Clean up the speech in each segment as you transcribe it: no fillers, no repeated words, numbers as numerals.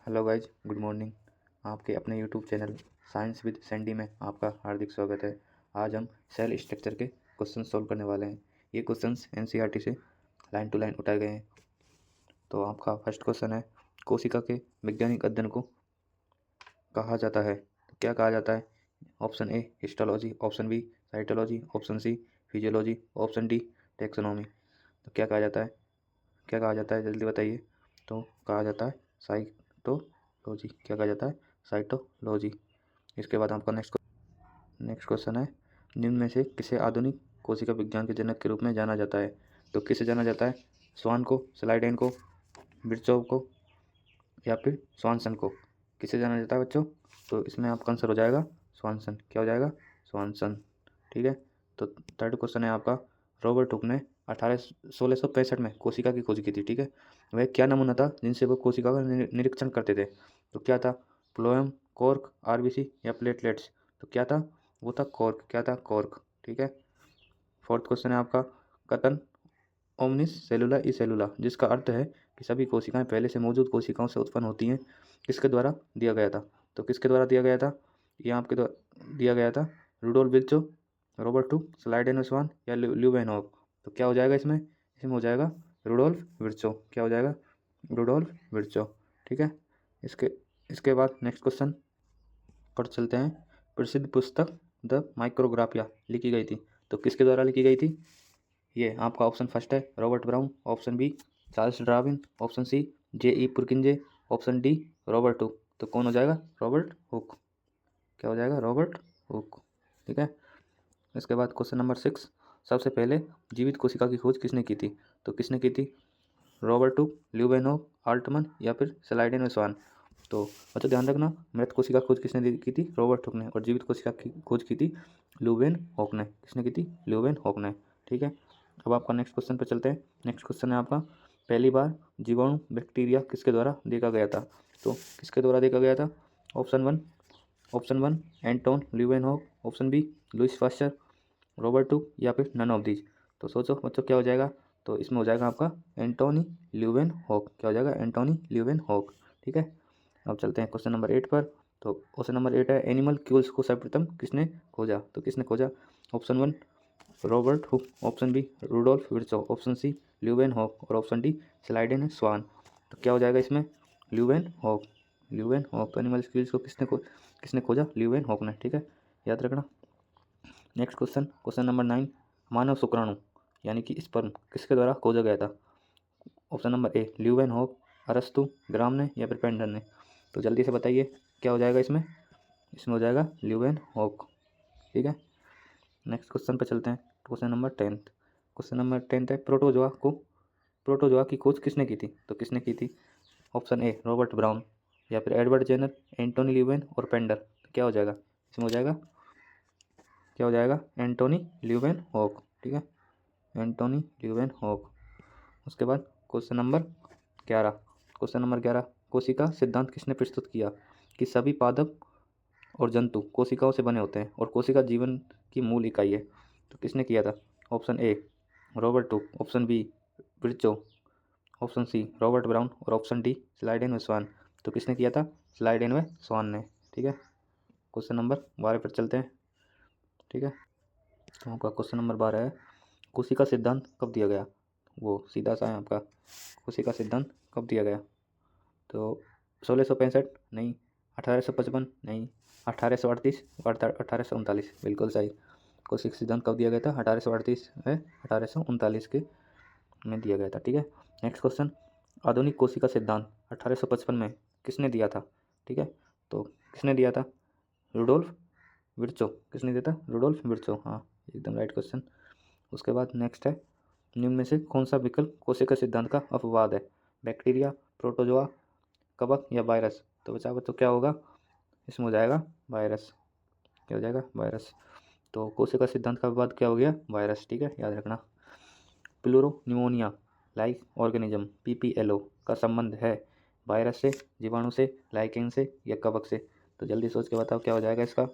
Hello guys, good morning. आपके अपने YouTube channel science with Sandy में आपका हार्दिक स्वागत है। आज हम सेल स्ट्रक्चर के क्वेश्चन सॉल्व करने वाले हैं। ये क्वेश्चंस एनसीईआरटी से लाइन टू लाइन उठाए गए हैं। तो आपका फर्स्ट क्वेश्चन है, कोशिका के वैज्ञानिक अध्ययन को कहा जाता है? तो क्या कहा जाता है? Option A histology, option B cytology, option C physiology, option D taxonomy. तो क्या कहा जाता है? क्या कहा जाता है, जल्दी बताइए। तो कहा जाता है साइटोलॉजी। क्या कहा जाता है? साइटोलॉजी। इसके बाद आपका नेक्स्ट क्वेश्चन है, निम्न में से किसे आधुनिक कोशिका विज्ञान के जनक के रूप में जाना जाता है? तो किसे जाना जाता है? स्वान को, स्लाइडेन को, बिरचोव को या फिर स्वानसन को? किसे जाना जाता है बच्चों? तो इसमें आपका आंसर हो जाएगा स्वानसन। क्या हो जाएगा? स्वानसन। ठीक है। तो थर्ड क्वेश्चन है आपका, रॉबर्ट हुक ने 1665 में कोशिका की खोज की थी। ठीक है। वह क्या नमूना था जिनसे वो कोशिका का निरीक्षण करते थे? तो क्या था? फ्लोएम, कॉर्क, आरबीसी या प्लेटलेट्स? तो क्या था? वो था कॉर्क। क्या था? कॉर्क। ठीक है। फोर्थ क्वेश्चन है आपका, कथन ओमनिस सेलुला ई सेलुला, जिसका अर्थ है कि सभी कोशिकाएं पहले से मौजूद कोशिकाओं से उत्पन्न होती हैं, किसके द्वारा दिया गया था? तो किसके द्वारा दिया गया था? ये आपके द्वारा दिया गया था रूडोल्फ विल्चो, रॉबर्ट हुक, स्लाइडेन स्वान या ल्यूवेनहॉक। तो क्या हो जाएगा इसमें? इसमें हो जाएगा रूडोल्फ विर्चो। क्या हो जाएगा? Rudolph Virchow. ठीक है। इसके इसके बाद नेक्स्ट क्वेश्चन पर चलते हैं। प्रसिद्ध पुस्तक द माइक्रोग्राफिया लिखी गई थी, तो किसके द्वारा लिखी गई थी? ये आपका ऑप्शन फर्स्ट है Robert Brown, option B Charles Darwin, option C J E. Purkinje, option D Robert Hooke. तो कौन हो जाएगा? Robert Hooke. क्या हो जाएगा? Robert Hooke. ठीक है। इसके बाद क्वेश्चन नंबर 6, सबसे पहले जीवित कोशिका की खोज किसने की थी? तो किसने की थी? रॉबर्ट हुक, ल्यूवेनहॉक, आल्टमन या फिर स्लाइडेन व स्वान। तो बच्चों ध्यान रखना, मृत कोशिका खोज किसने की थी? रॉबर्ट हुक ने। और जीवित कोशिका की खोज की थी ल्यूवेनहॉक ने। किसने की थी? ल्यूवेनहॉक ने। ठीक है। अब आपका नेक्स्ट क्वेश्चन पर चलते हैं। नेक्स्ट क्वेश्चन है आपका, पहली बार जीवाणु बैक्टीरिया किसके द्वारा देखा गया था? तो किसके द्वारा देखा गया था? Option one Anton Leeuwenhoek, option B Louis Pasteur, Robert Hooke या फिर नन ऑफ दीज। तो सोचो बच्चों क्या हो जाएगा? तो इसमें हो जाएगा आपका एंटोनी ल्यूवेनहॉक। क्या हो जाएगा? एंटोनी ल्यूवेनहॉक। ठीक है। अब चलते हैं क्वेश्चन नंबर 8 पर। तो क्वेश्चन नंबर 8 है, एनिमल क्यूल्स को सर्वप्रथम किसने खोजा? तो किसने खोजा? Option one Robert Hooke, option B Rudolf Virchow, option C Leeuwenhoek और ऑप्शन डी स्लाइडेन स्वान। तो क्या हो जाएगा इसमें? ल्यूवेनहॉक। ल्यूवेनहॉक। तो एनिमल क्यूल्स को किसने खोजा? ल्यूवेनहॉक ने। ठीक है, याद रखना। नेक्स्ट क्वेश्चन, क्वेश्चन नंबर 9, मानव शुक्राणु यानी कि स्पर्म किसके द्वारा खोजा गया था? ऑप्शन नंबर ए ल्यूवेनहॉक, अरस्तु, ग्राम ने या फिर पेंडर ने। तो जल्दी से बताइए क्या हो जाएगा इसमें? इसमें हो जाएगा ल्यूवेनहॉक। ठीक है। नेक्स्ट क्वेश्चन पर चलते हैं। क्वेश्चन नंबर 10, क्वेश्चन नंबर 10 है, प्रोटोजोआ की खोज किसने की थी? तो किसने की थी? ऑप्शन ए रॉबर्ट ब्राउन या फिर एडवर्ड जेनर, एंटोनी ल्यूवेन और पेंडर। तो क्या हो जाएगा? इसमें हो जाएगा, क्या हो जाएगा? एंटोनी ल्यूवेनहॉक। ठीक है, एंटोनी ल्यूवेनहॉक। उसके बाद क्वेश्चन नंबर 11, क्वेश्चन नंबर 11, कोशिका सिद्धांत किसने प्रस्तुत किया कि सभी पादप और जंतु कोशिकाओं से बने होते हैं और कोशिका जीवन की मूल इकाई है? तो किसने किया था? Option A Robert Hooke, option B Virchow, option C Robert Brown और ऑप्शन डी स्लाइडेन व स्वान। तो किसने किया था? स्लाइडेन व स्वान ने। ठीक है। क्वेश्चन नंबर 12 पर चलते हैं। ठीक है। तो आपका क्वेश्चन नंबर 12 है, कोशिका सिद्धांत कब दिया गया? वो सीधा सा है आपका, कोशिका सिद्धांत कब दिया गया? तो 1665 नहीं, 1855 नहीं, 1838 और 1839। बिल्कुल सही। कोशिका सिद्धांत कब दिया गया था? 1838 है, 1839 के में दिया गया था। ठीक है। नेक्स्ट क्वेश्चन, आधुनिक कोशिका सिद्धांत 1855 में किसने दिया था? ठीक है। तो किसने दिया था? Rudolph Virchow. किसने दिया था? Rudolph Virchow. हाँ, एकदम राइट क्वेश्चन। उसके बाद नेक्स्ट है, निम्न में से कौन सा विकल्प कोशिका सिद्धांत का अपवाद है? बैक्टीरिया, प्रोटोजोआ, कवक या वायरस? तो बच्चों क्या होगा? इसमें हो जाएगा वायरस। क्या हो जाएगा? वायरस। तो कोशिका सिद्धांत का अपवाद क्या हो गया? वायरस। ठीक है, याद रखना। प्लूरोनिमोनिया लाइक ऑर्गेनिज्म PPLO का संबंध है वायरस से, जीवाणु से, लाइकेन से या कवक से? तो जल्दी सोच के बताओ क्या हो जाएगा इसका?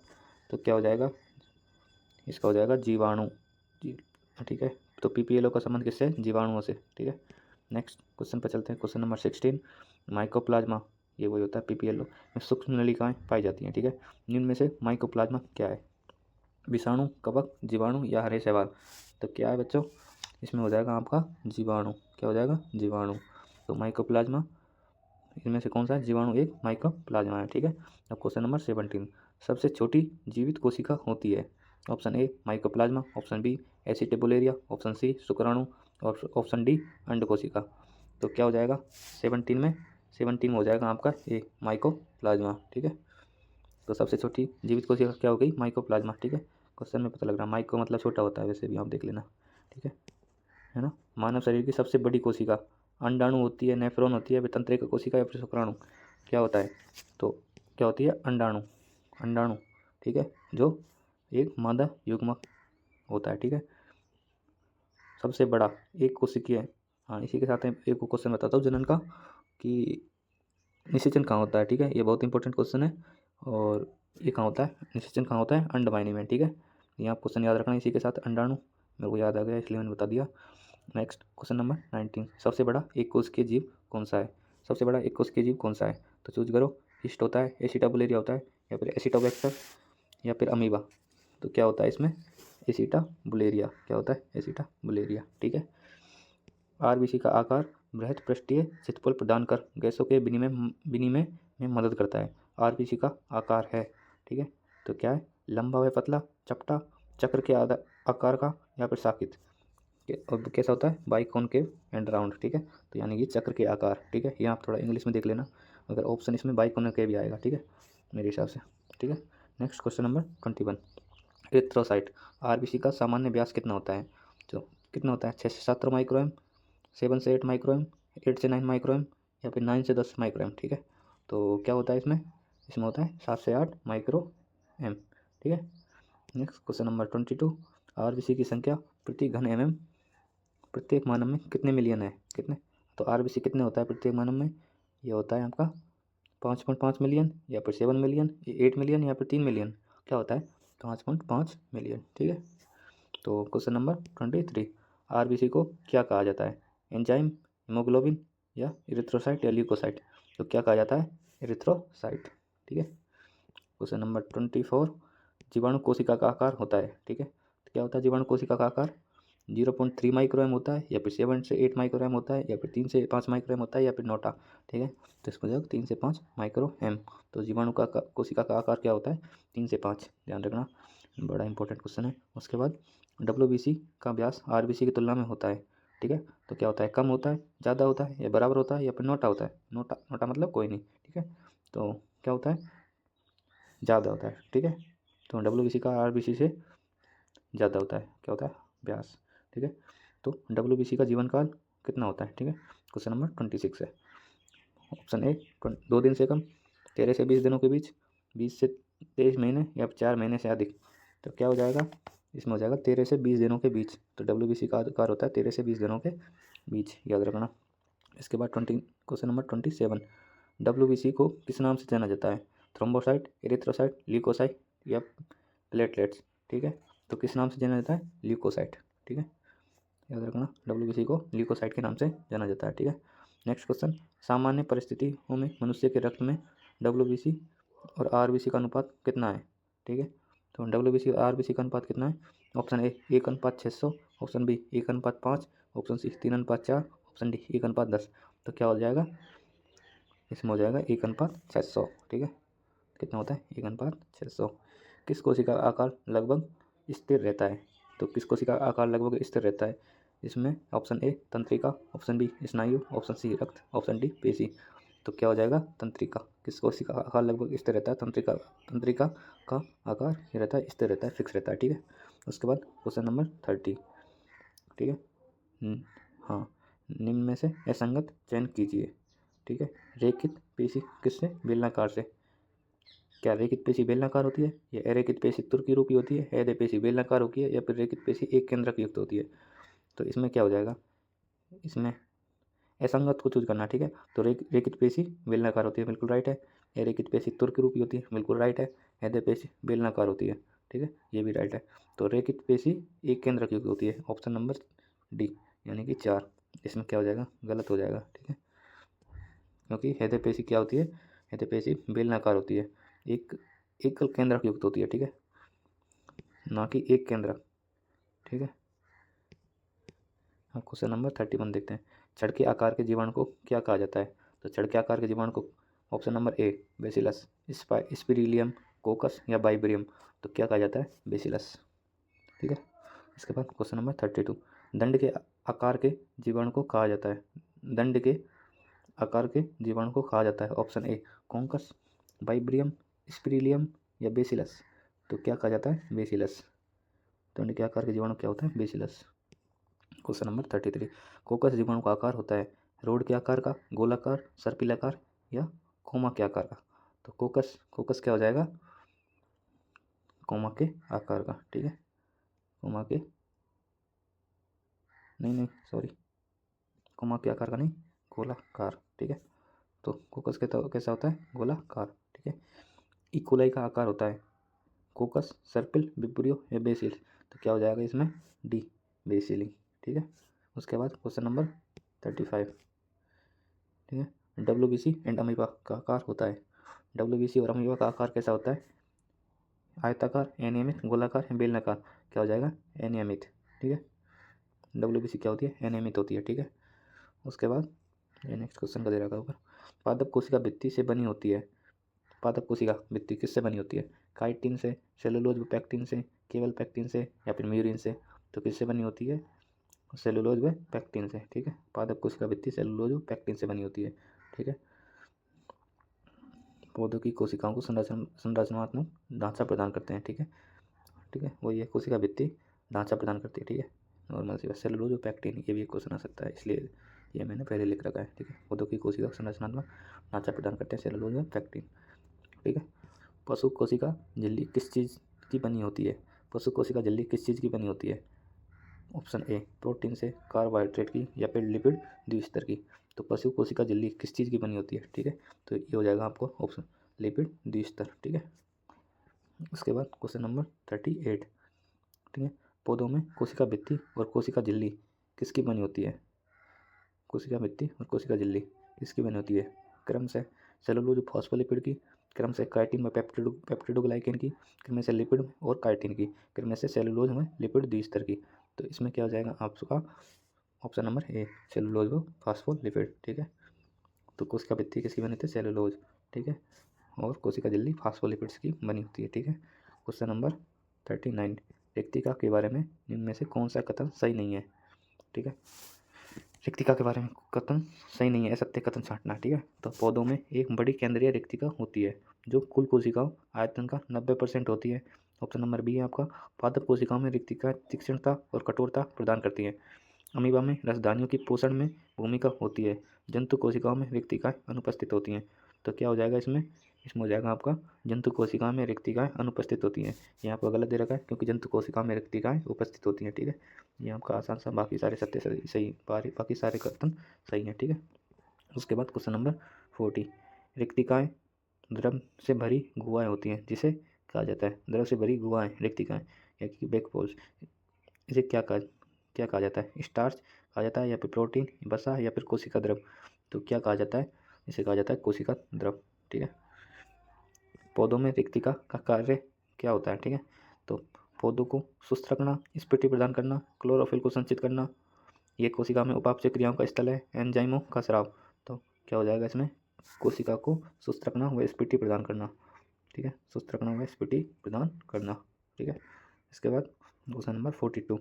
तो क्या हो जाएगा? इसका हो जाएगा जीवाणु। जी, ठीक है। तो PPLO का संबंध किससे? जीवाणुओं से। ठीक है। नेक्स्ट क्वेश्चन पर चलते हैं। क्वेश्चन नंबर 16, माइकोप्लाज्मा ये वही होता है PPLO में सूक्ष्म नलिकाएं पाई जाती हैं। ठीक है, निम्न में से माइकोप्लाज्मा क्या है? विषाणु, कवक, जीवाणु या हरे शैवाल? तो क्या है बच्चों, इसमें हो जाएगा आपका जीवाणु। क्या हो जाएगा? जीवाणु। तो माइकोप्लाज्मा इनमें से कौन सा है? जीवाणु एक माइकोप्लाज्मा है। ठीक है, अब क्वेश्चन नंबर 17, सबसे छोटी जीवित कोशिका होती है? Option A mycoplasma, option B acetabularia, option C शुक्राणु और ऑप्शन डी अंड कोशिका। तो क्या हो जाएगा 17 में हो जाएगा आपका ए माइकोप्लाज्मा। ठीक है, तो सबसे छोटी जीवित कोशिका क्या हो गई? माइकोप्लाज्मा। ठीक है, क्वेश्चन में पता लग रहा है माइको मतलब छोटा होता है, वैसे भी आप देख लेना। ठीक है ना। मानव शरीर की सबसे बड़ी कोशिका अंडाणु होती है, नेफ्रॉन होती है, तंत्रिका कोशिका या फिर शुक्राणु? क्या होता है? तो क्या होती है? अंडाणु। अंडाणु। ठीक है, जो एक मादा युग्मक होता है। ठीक है, सबसे बड़ा एक कोशिकीय। हाँ, इसी के साथ एक क्वेश्चन बताता हूँ जनन का, कि निषेचन कहाँ होता है? ठीक है, ये बहुत इंपॉर्टेंट क्वेश्चन है। और ये कहाँ होता है? निषेचन कहाँ होता है? अंडवाहिनी में। ठीक है, ये आप क्वेश्चन याद रखना। इसी के साथ अंडाणु मेरे को याद आ गया, इसलिए मैंने बता दिया। नेक्स्ट क्वेश्चन नंबर 19, सबसे बड़ा एक कोशिकीय जीव कौन सा है? सबसे बड़ा एक कोशिकीय जीव कौन सा है? तो चूज करो, ईस्ट होता है, एसिटाबुलेरिया होता है, या फिर एसिटोबैक्टर, या फिर अमीबा। तो क्या होता है इसमें? एसिटाबुलेरिया। क्या होता है? एसिटाबुलेरिया। ठीक है, आरबीसी का आकार बृहत पृष्ठीय क्षेत्रफल प्रदान कर गैसों के विनिमय में मदद करता है। आरबीसी का आकार है। ठीक है, तो क्या है? लंबा व पतला, चपटा, चक्र के आकार का, या फिर साकित। और कैसा होता है? Biconcave and round. ठीक है, तो यानी कि चक्र के आकार। ठीक है, ये आप थोड़ा इंग्लिश में देख लेना, अगर ऑप्शन इसमें बाइकॉनकेव भी आएगा। ठीक है, मेरे हिसाब से। ठीक है, next question number 21, erythrocyte RBC का सामान्य व्यास कितना होता है? तो कितना होता है? 6 से 7 माइक्रोएम, 7 से 8 माइक्रोएम, 8 से 9 माइक्रोएम, या फिर 9 से 10 माइक्रोएम। ठीक है, तो क्या होता है इसमें? इसमें होता है 7 से 8 माइक्रो एम। ठीक है, नेक्स्ट क्वेश्चन नंबर 22, आरबीसी की संख्या प्रति घन mm प्रत्येक मानव में कितने मिलियन है? कितने? तो आरबीसी कितने होता है प्रत्येक मानव में? ये होता है आपका 5.5 मिलियन, या फिर 7 मिलियन, 8 मिलियन, या फिर 3 मिलियन। क्या होता है? 5.5 मिलियन। ठीक है, तो क्वेश्चन नंबर 23, आरबीसी को क्या कहा जाता है? एंजाइम, हीमोग्लोबिन, या इरिथ्रोसाइट, या ल्यूकोसाइट? तो क्या कहा जाता है? इरिथ्रोसाइट। ठीक है, क्वेश्चन नंबर 24, जीवाणु कोशिका का आकार होता है? ठीक है, तो क्या होता है जीवाणु कोशिका का आकार? 0.3 माइक्रोएम होता है, या फिर 7 से 8 माइक्रोएम होता है, या फिर 3 से 5 माइक्रोएम होता है, या फिर नोटा। ठीक है, तो इसको जाओ 3 से 5 माइक्रोएम। तो जीवाणु का कोशिका का आकार क्या होता है? 3 से 5, ध्यान रखना, बड़ा इंपॉर्टेंट क्वेश्चन है। उसके बाद डब्ल्यूबीसी का व्यास आरबीसी की तुलना में होता है? ठीक है, तो क्या होता है? कम होता है, ज़्यादा होता है, या बराबर होता है, या फिर नोटा होता है? नोटा। नोटा मतलब कोई नहीं। ठीक है, तो क्या होता है? ज़्यादा होता है। ठीक है, तो डब्ल्यूबीसी का आरबीसी से ज़्यादा होता है। क्या होता है? व्यास। ठीक है, तो डब्ल्यूबीसी का जीवन काल कितना होता है? ठीक है, क्वेश्चन नंबर 26 है। ऑप्शन ए 2 दिन से कम, 13 से 20 दिनों के बीच, 20 से 23 महीने, या 4 महीने से अधिक। तो क्या हो जाएगा इसमें? हो जाएगा 13 से 20 दिनों के बीच। तो डब्ल्यूबीसी का आकार होता है 13 से 20 दिनों के बीच, याद रखना। इसके बाद क्वेश्चन नंबर 27, डब्ल्यूबीसी को किस नाम से जाना जाता है? थ्रोम्बोसाइट, एरिथ्रोसाइट, ल्यूकोसाइट, या प्लेटलेट्स? ठीक है, तो किस नाम से जाना जाता है? ल्यूकोसाइट। ठीक है, याद रखना, डब्ल्यूबीसी को ल्यूकोसाइट के नाम से जाना जाता है। ठीक है, नेक्स्ट क्वेश्चन, सामान्य परिस्थितियों में मनुष्य के रक्त में डब्ल्यूबीसी और आरबीसी का अनुपात कितना है? ठीक है, तो डब्ल्यूबीसी और आरबीसी का अनुपात कितना है? Option A 1:600, option B 1:5, option C 3:4, option D 1:10। तो क्या हो जाएगा इसमें? हो जाएगा 1:600। ठीक है, कितना होता है? 1:600। किस कोशिका का आकार लगभग स्थिर रहता है? तो किस कोशिका का आकार लगभग स्थिर रहता है? इसमें ऑप्शन ए तंत्रिका, ऑप्शन बी स्नायु, ऑप्शन सी रक्त, ऑप्शन डी पेशी। तो क्या हो जाएगा? तंत्रिका। किस कोशिका का आकार लगभग स्थिर रहता है? तंत्रिका। तंत्रिका का आकार ये रहता है, स्थिर रहता है, फिक्स रहता है। ठीक है, उसके बाद क्वेश्चन नंबर 30। ठीक है, हाँ, निम्न में से असंगत चयन कीजिए। ठीक है, रेखित पेशी किससे? बेलनाकार से। क्या रेखित पेशी बेलनाकार होती है, या अरेखित पेशी तुर्की रूपी होती है, हृदय पेशी बेलनाकार होती है, या फिर रेखित पेशी एक केंद्रक युक्त होती है? तो इसमें क्या हो जाएगा? इसमें असंगत को चूज करना। ठीक है, तो रेखित पेशी बेलनाकार होती है, बिल्कुल राइट है। अरेखित पेशी तुर्की रूपी होती है, बिल्कुल राइट है। हृदय पेशी बेलनाकार होती है। ठीक है, ये भी राइट है। तो रेखित पेशी एक केंद्रक युक्त होती है, ऑप्शन नंबर डी, यानी कि 4। इसमें क्या हो जाएगा? गलत हो जाएगा। ठीक है, क्योंकि हृदय पेशी क्या होती है? एपिपेशी बेलनाकार होती है, एक एकल केंद्रक युक्त होती है, ठीक है, ना कि एक केंद्रक, ठीक है। अब क्वेश्चन नंबर 31 देखते हैं। छड़ के आकार के जीवाणु को क्या कहा जाता है? तो छड़ के आकार के जीवाणु को option number A bacillus, spirillum, coccus या बाइबरियम, तो क्या कहा जाता है? बेसिलस, ठीक है। इसके बाद क्वेश्चन नंबर 32, दंड के आकार के जीवाणु को कहा जाता है, दंड के आकार के जीवाणु को कहा जाता है ऑप्शन ए कोंकस, बाइब्रियम, स्पिरिलियम या बेसिलस, तो क्या कहा जाता है? बेसिलस। दंड के आकार के जीवाणु क्या होता है? बेसिलस। क्वेश्चन नंबर 33, कोकस जीवाणु का आकार होता है रोड के आकार का, गोलाकार, सर्पिलाकार या कोमा के आकार का, तो कोकस क्या हो जाएगा? कोमा के आकार का, ठीक है, कोमा के नहीं सॉरी, कोमा के आकार का नहीं, गोलाकार, ठीक है। तो कोकस कैसा होता है? गोलाकार, ठीक है। इकोलाई का आकार होता है कोकस, सर्पिल, विब्रियो या बेसिल, तो क्या हो जाएगा इसमें? डी बेसिली, ठीक है। उसके बाद क्वेश्चन नंबर 35, ठीक है। डब्ल्यूबीसी एंड अमीबा का आकार होता है, डब्ल्यूबीसी और अमीबा का आकार कैसा होता है? आयताकार, अनियमित, गोलाकार, बेलनाकार, क्या हो जाएगा? अनियमित, ठीक है। डब्ल्यूबीसी क्या होती है? अनियमित होती है, ठीक है। उसके बाद ये नेक्स्ट क्वेश्चन का दे रखा ऊपर, पादप कोशिका भित्ति से बनी होती है, पादप कोशिका भित्ति किससे बनी होती है? काइटिन से, सेलुलोज व पैक्टिन से, केवल पैक्टिन से या फिर म्यूरिन से, तो किससे बनी होती है? सेलुलोज व पैक्टिन से, ठीक है। पादप कोशिका भित्ति सेलुलोज व पैक्टिन से बनी होती है, ठीक है। पौधों की कोशिकाओं को संरचनात्मक ढांचा प्रदान करते हैं, ठीक है, ठीक है। वही है कोशिका भित्ति ढांचा प्रदान करती है, ठीक है। नॉर्मल सी सेलुलोज और पैक्टिन, ये भी एक क्वेश्चन आ सकता है, इसलिए ये मैंने पहले लिख रखा है, ठीक है। पौधों की कोशिका संरचनात्मक ढांचा प्रदान करते हैं सेलुलोज और पैक्टिन, ठीक है। पशु कोशिका झिल्ली किस चीज़ की बनी होती है? पशु कोशिका झिल्ली किस चीज़ की बनी होती है? ऑप्शन ए प्रोटीन से, कार्बोहाइड्रेट की या फिर लिपिड द्विस्तर की, तो पशु कोशिका झिल्ली किस चीज़ की बनी होती है? ठीक है, तो ये हो जाएगा आपको ऑप्शन लिपिड द्विस्तर, ठीक है। उसके बाद क्वेश्चन नंबर 38, ठीक है। पौधों में कोशिका भित्ति और कोशिका झिल्ली किसकी बनी होती है? कोशिका भित्ति और कोशिका झिल्ली किसकी बनी होती है? क्रम से सेलुलोज फॉस्फोलिपिड की, क्रम से काइटिन व पेप्टिडोग्लाइकेन की, क्रम से लिपिड और काइटिन की, क्रम से सेलुलोज व लिपिड द्विस्तर की, तो इसमें क्या हो जाएगा आपका? ऑप्शन नंबर ए सेलुलोज व फॉस्फोलिपिड, ठीक है। तो कोशिका भित्ति किसकी बनी होती है? सेलुलोज, ठीक है, और कोशिका झिल्ली फॉस्फोलिपिड्स की बनी होती है, ठीक है। क्वेश्चन नंबर 39, रिक्तिका के बारे में इनमें से कौन सा कथन सही नहीं है? ठीक है, रिक्तिका के बारे में कथन सही नहीं है, असत्य कथन छांटना, ठीक है। तो पौधों में एक बड़ी केंद्रीय रिक्तिका होती है जो कुल कोशिकाओं आयतन का 90% होती है। ऑप्शन नंबर बी है आपका। पादप कोशिकाओं में रिक्तिका तीक्ष्णता और कठोरता प्रदान करती है। अमीबा में रसदानियों की पोषण में भूमिका होती है। जंतु कोशिकाओं में रिक्तिकाएं अनुपस्थित होती हैं। तो क्या हो जाएगा इसमें हो जाएगा आपका जंतु कोशिकाओं में रिक्तिकाएं अनुपस्थित होती हैं। ये आपको गलत दे रखा है क्योंकि जंतु कोशिकाओं में रिक्तिकाएं उपस्थित होती हैं, ठीक है। ये आपका आसान सा, बाकी सारे सत्य सही, बाकी सारे कथन सही हैं, ठीक है। उसके बाद क्वेश्चन नंबर 40, रिक्तिकाएं द्रव से भरी गुहाएं होती हैं जिसे कहा जाता है? द्रव से भरी गुहाएं, रिक्तिकाएं या कि बैकपोल्स, इसे क्या कहा जाता है? स्टार्च कहा जाता है या फिर प्रोटीन, वसा या फिर कोशिका द्रव, तो क्या कहा जाता है? इसे कहा जाता है कोशिका द्रव, ठीक है। पौधों में रिक्तिका का कार्य क्या होता है? ठीक है, तो पौधों को सुस्त रखना, स्फूर्ति प्रदान करना, क्लोरोफिल को संचित करना, ये कोशिका में उपापचय क्रियाओं का स्थल है, एंजाइमों का स्राव, तो क्या हो जाएगा इसमें? कोशिका को सुस्त रखना व स्फूर्ति प्रदान करना, ठीक है, सुस्त रखना व स्फूर्ति प्रदान करना, ठीक है। इसके बाद question number 42,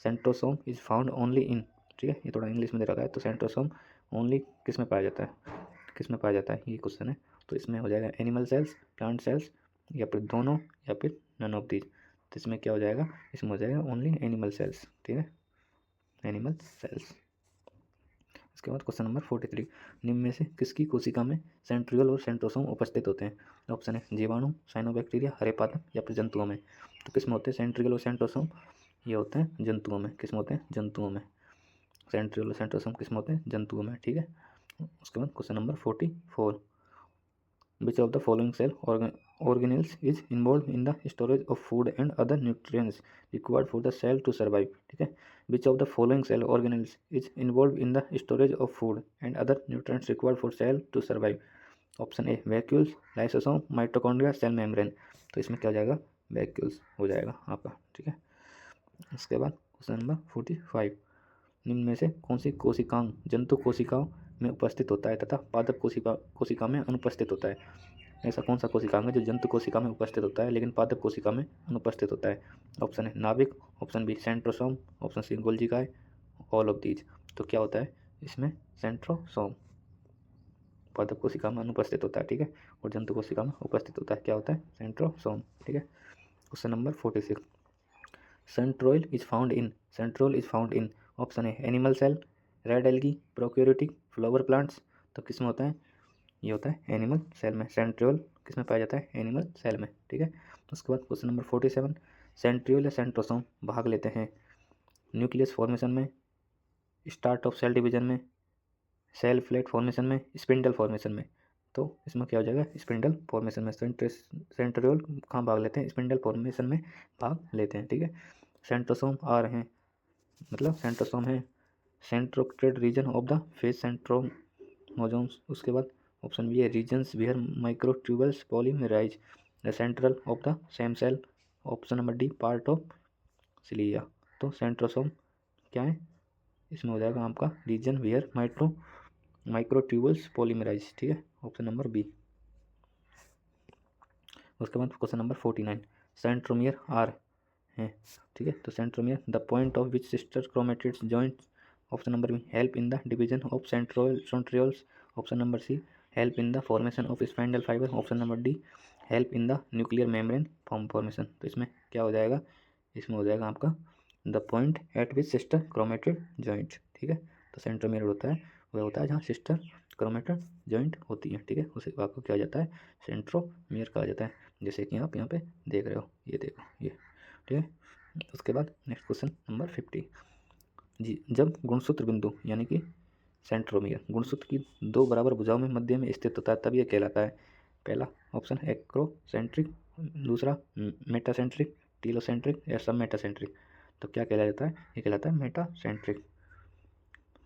centrosome is found only in, ठीक है, ये थोड़ा इंग्लिश में दे रखा है, तो सेंट्रोसोम ओनली किस में पाया जाता है? किस में पाया जाता है, ये क्वेश्चन है। तो इसमें हो जाएगा एनिमल सेल्स, प्लांट सेल्स या फिर दोनों या फिर नन ऑफ दीज, तो इसमें क्या हो जाएगा? इसमें हो जाएगा ओनली एनिमल सेल्स, ठीक है, एनिमल सेल्स। इसके बाद क्वेश्चन नंबर 43, निम्न में से किसकी कोशिका में सेंट्रियोल और सेंट्रोसोम उपस्थित होते हैं? ऑप्शन है जीवाणु, साइनोबैक्टीरिया, हरे पादप या फिर जंतुओं में, तो किस में होते हैं सेंट्रियोल और सेंट्रोसोम? ये होते हैं जंतुओं में। किस में होते हैं? जंतुओं में। सेंट्रियोल और सेंट्रोसोम किस में होते हैं? जंतुओं में, ठीक है। उसके बाद question number 44, which of the following cell organelles is involved in the storage of food and other nutrients required for the cell to survive, ठीक है। which of the following cell organelles is involved in the storage of food and other nutrients required for cell to survive, option A vacuoles, lysosome, mitochondria, cell membrane. तो इसमें क्या हो जाएगा, vacuoles हो जाएगा आपका, ठीक है। उसके बाद क्वेश्चन नंबर 45, निम्न में से कौन सी कोशिकांग जंतु कोशिकाओं में उपस्थित होता है तथा पादप कोशिका में अनुपस्थित होता है। ऐसा कौन सा कोशिकांग है जो जंतु कोशिका में उपस्थित होता है लेकिन पादप कोशिका में अनुपस्थित होता है। ऑप्शन है नाभिक, option B centrosome, option C गोल्जिकाय, ऑल ऑफ दीज। तो क्या होता है इसमें, सेंट्रोसोम पादप कोशिका में अनुपस्थित होता है, ठीक है, और जंतु कोशिका में उपस्थित होता है, क्या होता है, सेंट्रोसोम, ठीक है। Question number 46, centriole is found in option है animal cell, red algae, prokaryotic, flower plants. तो किस में होता है, ये होता है एनिमल सेल में। सेंट्रियोल किस में पाया जाता है, एनिमल सेल में, ठीक है। उसके बाद क्वेश्चन नंबर 47, सेंट्रियोल या सेंट्रोसोम भाग लेते हैं न्यूक्लियस फॉर्मेशन में, स्टार्ट ऑफ सेल डिवीजन में, सेल प्लेट फॉर्मेशन में, स्पिंडल फॉर्मेशन में। तो इसमें क्या हो जाएगा, स्पिंडल फॉर्मेशन में। सेंट्रियोल कहाँ भाग लेते हैं, स्पिंडल फॉर्मेशन में भाग लेते हैं, ठीक है। सेंट्रोसोम आ रहे हैं, मतलब सेंट्रोसोम है सेंट्रोक्टेड region of the face centrosomes. उसके बाद ऑप्शन बी है regions where microtubules polymerise the central of the same cell. Option number D part of cilia. तो सेंट्रोसोम क्या है, इसमें हो जाएगा आपका रीजन वेयर माइक्रोट्यूबल्स पॉलीमराइज, ठीक है, ऑप्शन नंबर बी। उसके बाद क्वेश्चन नंबर 49, सेंट्रोमियर आर है, ठीक है। तो centromere the point of which sister chromatids joint. Option number B help in the division of centrioles. Option number C help in the formation of spindle fibre. Option number D help in the nuclear membrane formation. तो इसमें क्या हो जाएगा, इसमें हो जाएगा आपका the point at which sister chromatid joint, ठीक है। तो सेंट्रोमियर होता है वह होता है जहाँ सिस्टर क्रोमेटिड जॉइंट होती है, ठीक है, उसे आपको क्या जाता है, सेंट्रोमियर कहा जाता है, जैसे कि आप यहाँ पे देख रहे हो, ये देखो ये, ठीक है। उसके बाद नेक्स्ट क्वेश्चन नंबर 50, जी जब गुणसूत्र बिंदु यानी कि सेंट्रोमियर गुणसूत्र की दो बराबर भुजाओं में मध्य में स्थित होता है तब यह कहलाता है। पहला ऑप्शन एक्रोसेंट्रिक, दूसरा मेटासेंट्रिक, टीलोसेंट्रिक या सब मेटासेंट्रिक। तो क्या कहला जाता है, ये कहलाता है मेटासेंट्रिक,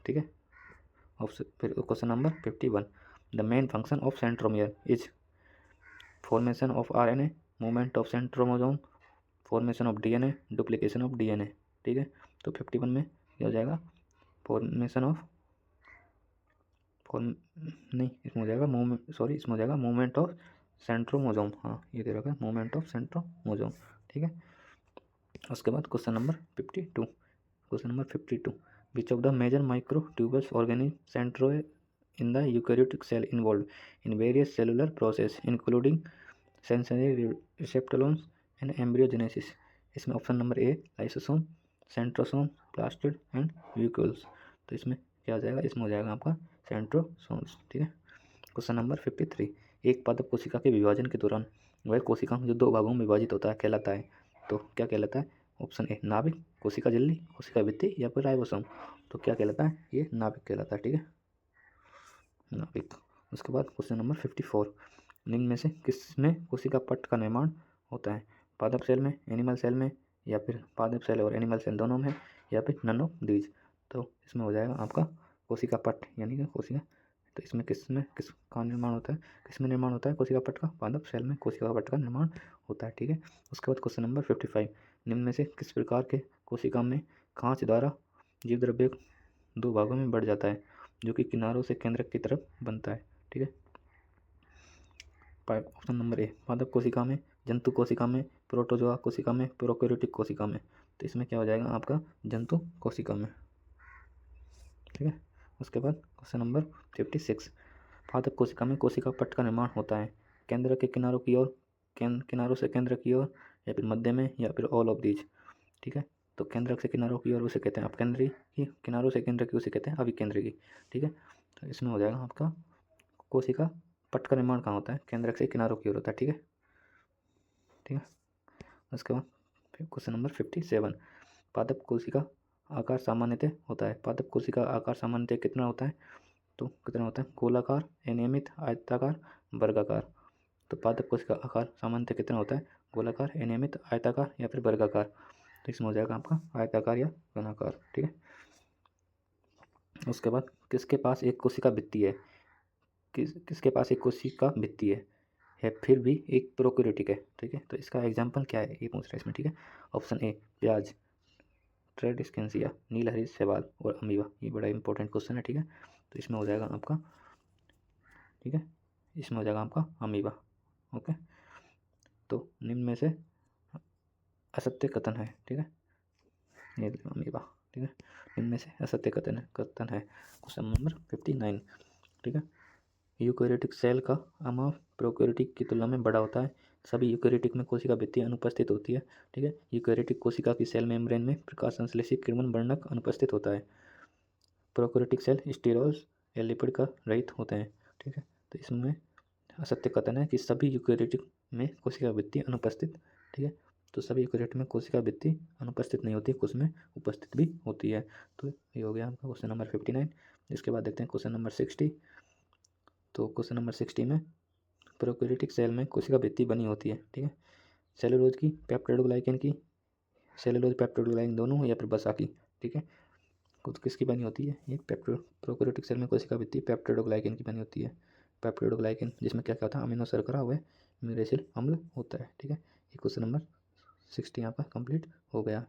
ठीक है। ऑप्शन फिर question number 51, the main function of centromere is formation of RNA, movement of chromosome, formation of DNA, duplication of DNA, ठीक है। तो 51 में क्या हो जाएगा, फॉर्मेशन ऑफ नहीं, इसमें हो जाएगा इसमें हो जाएगा मूवमेंट ऑफ सेंट्रोमोसोम, हाँ ये दे रखा है मूवमेंट ऑफ सेंट्रोमोसोम, ठीक है। उसके बाद question number 52, which of the major microtubules organism centro in the eukaryotic cell involve in various cellular process including sensory receptors and embryogenesis. इसमें option number A lysosome, centrosome, plastid and vacuoles. तो इसमें क्या हो जाएगा, इसमें हो जाएगा आपका सेंट्रोसोम्स, ठीक है। क्वेश्चन नंबर 53, एक पादप कोशिका के विभाजन के दौरान वह कोशिका जो दो भागों में विभाजित होता है कहलाता है। तो क्या कहलाता है, ऑप्शन ए नाभिक, कोशिका झिल्ली, कोशिका भित्ति या फिर राइबोसोम। तो क्या कहलाता है, ये नाभिक कहलाता है, ठीक है, नाभिक। उसके बाद क्वेश्चन नंबर 54, निम्न में से किसमें कोशिका पट्ट का निर्माण होता है, पादप सेल में, एनिमल सेल में, या फिर पादप सेल और एनिमल सेल दोनों में, या फिर नन ऑफ दीज। तो इसमें हो जाएगा आपका कोशिका पट्ट यानी कि कोशिका। तो इसमें किसका निर्माण होता है, किसमें निर्माण होता है कोशिका पट्ट का, पादप सेल में कोशिका पट्ट का निर्माण होता है, ठीक है। उसके बाद क्वेश्चन नंबर 55, निम्न में से किस प्रकार के कोशिका में खांच द्वारा जीव द्रव्य दो भागों में बढ़ जाता है जो कि किनारों से केंद्रक की तरफ बनता है, ठीक है। ऑप्शन नंबर ए पादप कोशिका में, जंतु कोशिका में, प्रोटोजोआ कोशिका में, प्रोकैरियोटिक कोशिका में। तो इसमें क्या हो जाएगा आपका जंतु कोशिका में, ठीक है। उसके बाद क्वेश्चन नंबर 56, पादप कोशिका में कोशिका पट्ट का निर्माण होता है केंद्र के किनारों की ओर, किनारों से केंद्र की ओर, या फिर मध्य में, या फिर ऑल ऑफ दीज, ठीक है। तो केंद्र से किनारों की ओर उसे कहते हैं अपकेंद्री की, किनारों से केंद्र की उसे कहते हैं अभिकेंद्री की, ठीक है। तो इसमें हो जाएगा आपका कोशिका पट्ट का निर्माण कहाँ होता है, केंद्र से किनारों की ओर होता है, ठीक है, ठीक है। उसके बाद फिर क्वेश्चन नंबर 57, पादप कोशिका आकार सामान्यतः होता है, पादप कोशिका आकार सामान्यतः कितना होता है, तो कितना होता है, गोलाकार, अनियमित, आयताकार, वर्गाकार। तो पादप कोशिका आकार सामान्यतः कितना होता है, गोलाकार, अनियमित, आयताकार या फिर वर्गाकार। तो इसमें हो जाएगा आपका आयताकार या घनाकार, ठीक है। उसके बाद किसके पास एक कोशिका भित्ति है, किसके पास एक कोशिका भित्ति है फिर भी एक प्रोकैरियोटिक है, ठीक है। तो इसका एग्जाम्पल क्या है ये पूछ रहा है इसमें, ठीक है। ऑप्शन ए प्याज, ट्रेडिस्केंसिया, नीलहरी शैवाल और अमीबा। ये बड़ा इंपॉर्टेंट क्वेश्चन है, ठीक है। तो इसमें हो जाएगा आपका, ठीक है, इसमें हो जाएगा आपका अमीबा। ओके, तो निम्न में से असत्य कथन है, ठीक है, ये अमीबा, ठीक है, निम्न में से असत्य कथन है क्वेश्चन नंबर 59, ठीक है। यूकेरियोटिक सेल का अमाव प्रोकैरियोटिक की तुलना में बड़ा होता है। सभी यूकेरियोटिक में कोशिका भित्ति अनुपस्थित होती है, ठीक है। यूकेरियोटिक कोशिका की सेल मेम्ब्रेन में प्रकाश संश्लेषित किण्वन वर्णक अनुपस्थित होता है। प्रोकैरियोटिक सेल स्टेरॉल्स या लिपिड का रहित होते हैं, ठीक है। तो इसमें असत्य कथन है कि सभी यूकेरियोटिक में कोशिका भित्ति अनुपस्थित, ठीक है। तो सभी यूकेरियोटिक में कोशिका भित्ति अनुपस्थित नहीं होती, कुछ में उपस्थित भी होती है। तो ये हो गया आपका क्वेश्चन नंबर 59। इसके बाद देखते हैं क्वेश्चन नंबर 60। तो क्वेश्चन नंबर 60 में प्रोकैरियोटिक सेल में कोशिका भित्ति बनी होती है, ठीक है। सेलुलोज की, पेप्टिडोग्लाइकन की, सेलुलोज पेप्टिडोग्लाइकन दोनों या फिर वसा की, ठीक है। कुछ किसकी बनी होती है ये प्रोकैरियोटिक सेल में कोशिका भित्ति पेप्टिडोग्लाइकन की बनी होती है। पेप्टिडोग्लाइकन जिसमें क्या क्या होता है, अमीनो शर्करा व म्यूरेसिल अम्ल होता है, ठीक है। ये क्वेश्चन नंबर 60 यहाँ पर कंप्लीट हो गया,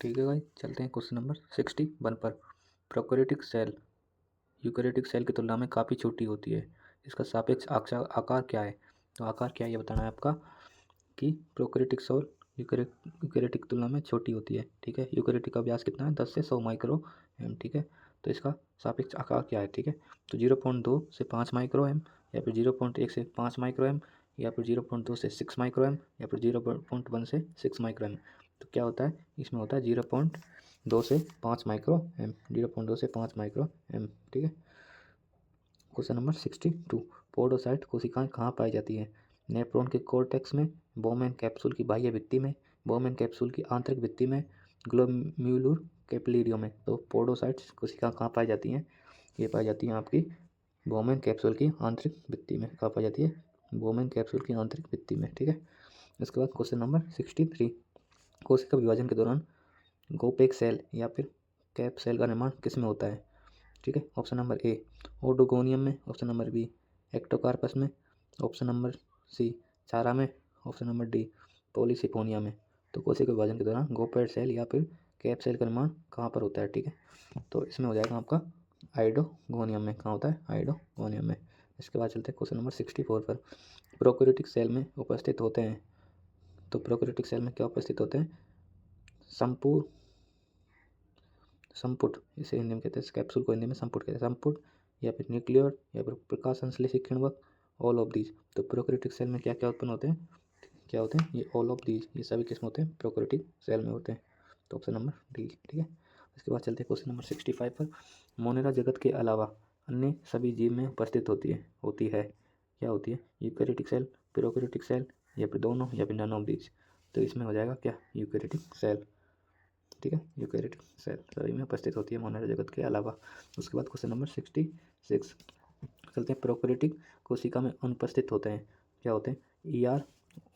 ठीक है भाई। चलते हैं क्वेश्चन नंबर 61 पर। प्रोकैरियोटिक सेल यूकेरियोटिक सेल की तुलना में काफ़ी छोटी होती है, इसका सापेक्ष आकार क्या है। तो आकार क्या है ये बताना है आपका कि प्रोकैरियोटिक सेल यूकेरियोटिक तुलना में छोटी होती है, ठीक है। यूकेरियोटिक का व्यास कितना है, 10 से 100 माइक्रो एम, ठीक है। तो इसका सापेक्ष आकार क्या है, ठीक है। तो 0.2 से 5 माइक्रो एम, या फिर 0.1 से 5 माइक्रो एम, या फिर 0.2 से 6 माइक्रो एम, या फिर 0.1 से 6 माइक्रो एम। तो क्या होता है इसमें, होता है 0.2 से 5 माइक्रो एम, 0.2 से 5 माइक्रो एम, ठीक है। Question number 62। पोडोसाइट कोशिकाएं कहाँ पाई जाती हैं। नेफ्रॉन के कोर्टेक्स में, बोमेन कैप्सूल की बाह्य भित्ति में, बोमेन कैप्सूल की आंतरिक भित्ति में, ग्लोम्युलर कैपिलरीज में। तो पोडोसाइट्स कोशिकाएं कहाँ पाई जाती हैं, ये पाई जाती हैं आपकी बोमेन कैप्सूल की आंतरिक भित्ति में। कहाँ पाई जाती है, बोमेन कैप्सूल की आंतरिक भित्ति में, ठीक है। इसके बाद क्वेश्चन नंबर 63। कोशिका विभाजन के दौरान गोपेक सेल या फिर कैप सेल का निर्माण किसमें होता है, ठीक है। ऑप्शन नंबर ए ओडोगोनियम में, ऑप्शन नंबर बी एक्टोकार्पस में, ऑप्शन नंबर सी चारा में, ऑप्शन नंबर डी पॉलीसिफोनिया में। तो कोशिका विभाजन के दौरान गोपेट सेल या फिर कैप सेल का निर्माण कहाँ पर होता है, ठीक है। तो इसमें हो जाएगा आपका आइडोगोनियम में। कहाँ होता है, आइडोगोनियम में। इसके बाद चलते हैं क्वेश्चन नंबर 64 पर। प्रोकैरियोटिक सेल में उपस्थित होते हैं, तो प्रोकैरियोटिक सेल में क्या उपस्थित होते हैं, संपुट, इसे हिंदी में कहते हैं, कैप्सूल को हिंदी में संपुट कहते हैं, संपुट या फिर न्यूक्लियर या फिर प्रकाश संश्लेषित किण्वक, ऑल ऑफ दीज। तो प्रोकैरियोटिक सेल में क्या क्या उत्पन्न होते हैं, क्या होते हैं, ये ऑल ऑफ दीज, ये सभी किस्म होते हैं प्रोकैरियोटिक सेल में होते हैं। तो ऑप्शन नंबर डी, ठीक है। इसके बाद चलते हैं क्वेश्चन नंबर 65 पर। मोनेरा जगत के अलावा अन्य सभी जीव में उपस्थित होती है, क्या होती है, यूकैरियोटिक सेल, प्रोकैरियोटिक सेल, या फिर दोनों, या फिर नन ऑफ दीज। तो इसमें हो जाएगा क्या, यूकैरियोटिक सेल, ठीक है। यूकैरियोटिक सेल सभी में उपस्थित होती है मोनेरा जगत के अलावा। उसके बाद क्वेश्चन नंबर 66 चलते हैं। प्रोकैरियोटिक कोशिका में अनुपस्थित होते हैं, क्या होते हैं, ईआर